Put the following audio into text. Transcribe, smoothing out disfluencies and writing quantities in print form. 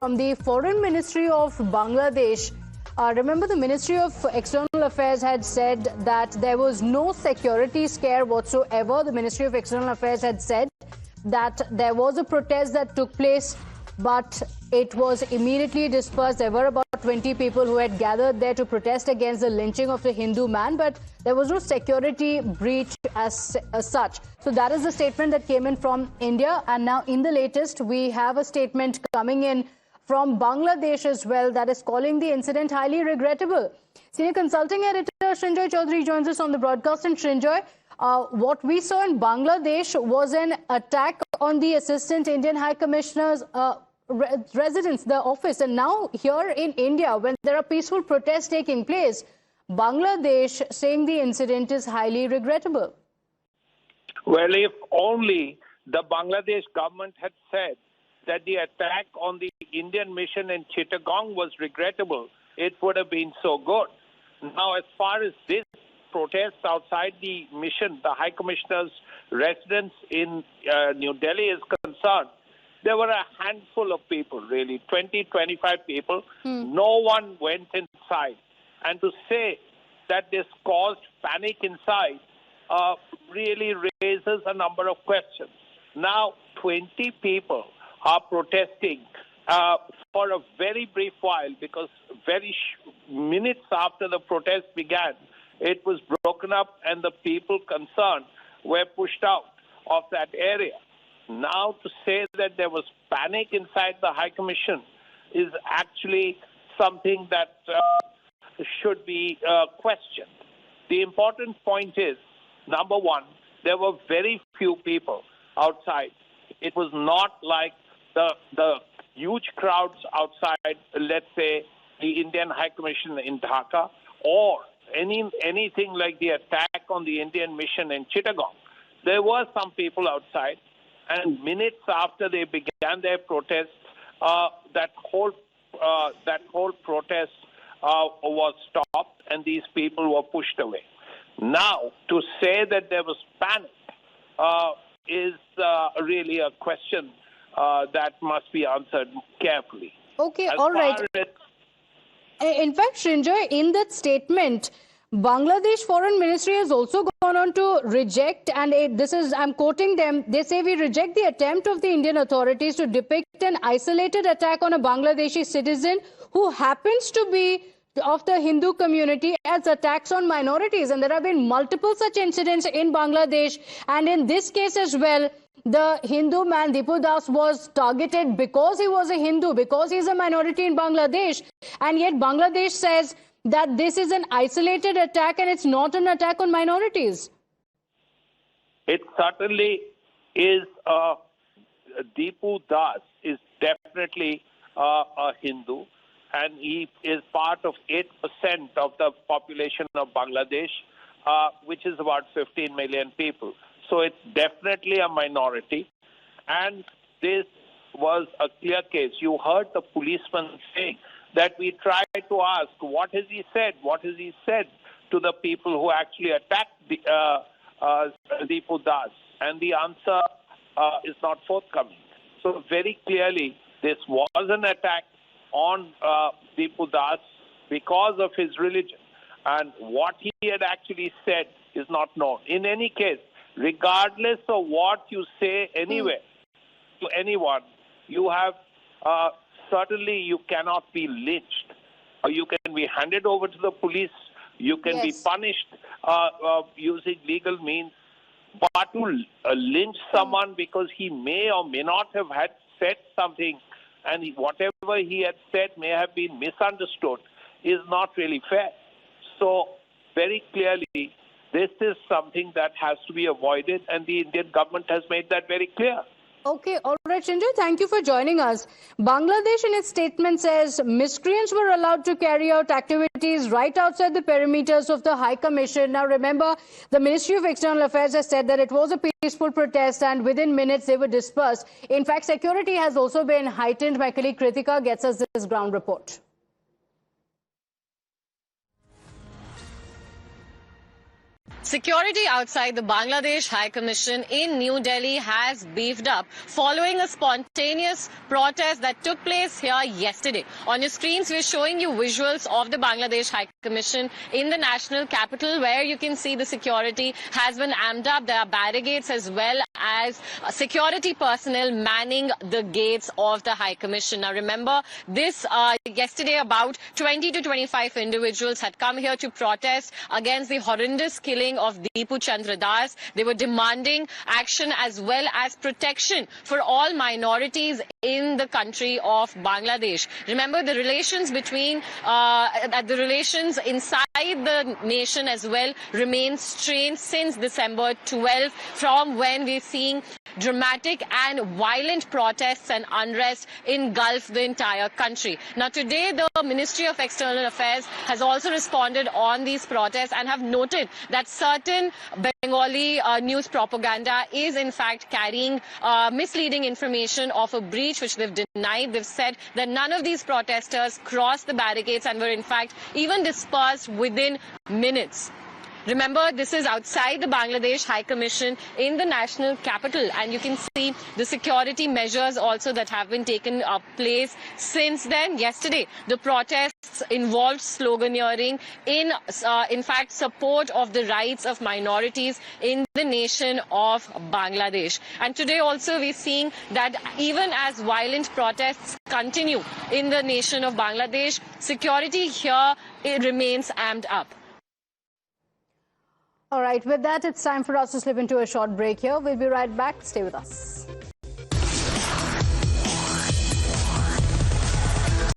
from the Foreign Ministry of Bangladesh. Remember, the Ministry of External Affairs had said that there was no security scare whatsoever. The Ministry of External Affairs had said that there was a protest that took place, but it was immediately dispersed. There were about 20 people who had gathered there to protest against the lynching of the Hindu man, but there was no security breach as such. So that is the statement that came in from India. And now in the latest, we have a statement coming in from Bangladesh as well that is calling the incident highly regrettable. Senior consulting editor Srinjoy Chaudhary joins us on the broadcast. And Srinjoy, what we saw in Bangladesh was an attack on the Assistant Indian High Commissioner's residence, the office. And now here in India, when there are peaceful protests taking place, Bangladesh saying the incident is highly regrettable. Well, if only the Bangladesh government had said that the attack on the Indian mission in Chittagong was regrettable, it would have been so good. Now, as far as this protest outside the mission, the High Commissioner's residence in New Delhi is concerned, there were a handful of people, really, 20, 25 people. No one went inside. And to say that this caused panic inside really raises a number of questions. Now, 20 people are protesting for a very brief while, because minutes after the protest began, it was broken up and the people concerned were pushed out of that area. Now, to say that there was panic inside the High Commission is actually something that should be questioned. The important point is, number one, there were very few people outside. It was not like the huge crowds outside, let's say, the Indian High Commission in Dhaka, or anything like the attack on the Indian mission in Chittagong. There were some people outside, and minutes after they began their protest, that whole protest was stopped, and these people were pushed away. Now, to say that there was panic is really a question that must be answered carefully. Okay, all right. In fact, Srinjoy, in that statement, Bangladesh Foreign Ministry has also gone on to reject, and I'm quoting them, they say, we reject the attempt of the Indian authorities to depict an isolated attack on a Bangladeshi citizen who happens to be of the Hindu community as attacks on minorities. And there have been multiple such incidents in Bangladesh. And in this case as well, the Hindu man Deepu was targeted because he was a Hindu, because he's a minority in Bangladesh. And yet Bangladesh says that this is an isolated attack and it's not an attack on minorities. It certainly is. Deepu Das is definitely a Hindu, and he is part of 8% of the population of Bangladesh, which is about 15 million people. So it's definitely a minority. And this was a clear case. You heard the policeman saying that we tried to ask, what has he said? What has he said to the people who actually attacked Deepu Das? And the answer is not forthcoming. So very clearly, this was an attack on Deepu Das because of his religion. And what he had actually said is not known. In any case, regardless of what you say anywhere to anyone, you have certainly you cannot be lynched. You can be handed over to the police. You can be punished using legal means. But to lynch someone because he may or may not have had said something, and whatever he had said may have been misunderstood, is not really fair. So very clearly, this is something that has to be avoided, and the Indian government has made that very clear. Okay, all right, Srinjoy, thank you for joining us. Bangladesh in its statement says miscreants were allowed to carry out activities right outside the perimeters of the High Commission. Now, remember, the Ministry of External Affairs has said that it was a peaceful protest and within minutes they were dispersed. In fact, security has also been heightened. My colleague Kritika gets us this ground report. Security outside the Bangladesh High Commission in New Delhi has beefed up following a spontaneous protest that took place here yesterday. On your screens, we're showing you visuals of the Bangladesh High Commission in the national capital, where you can see the security has been amped up. There are barricades as well as security personnel manning the gates of the High Commission. Now remember, this yesterday about 20 to 25 individuals had come here to protest against the horrendous killing of Deepu Das. They were demanding action as well as protection for all minorities in the country of Bangladesh. Remember, the relations between the relations inside the nation as well remain strained since December 12, from when we're seeing dramatic and violent protests and unrest engulf the entire country. Now today, the Ministry of External Affairs has also responded on these protests and have noted that certain Bengali news propaganda is in fact carrying misleading information of a breach, which they've denied. They've said that none of these protesters crossed the barricades and were in fact even dispersed within minutes. Remember, this is outside the Bangladesh High Commission in the national capital, and you can see the security measures also that have been taken place since then. Yesterday, the protests involved sloganeering in fact support of the rights of minorities in the nation of Bangladesh. And today also we're seeing that even as violent protests continue in the nation of Bangladesh, security here remains amped up. All right, with that, it's time for us to slip into a short break here. We'll be right back. Stay with us.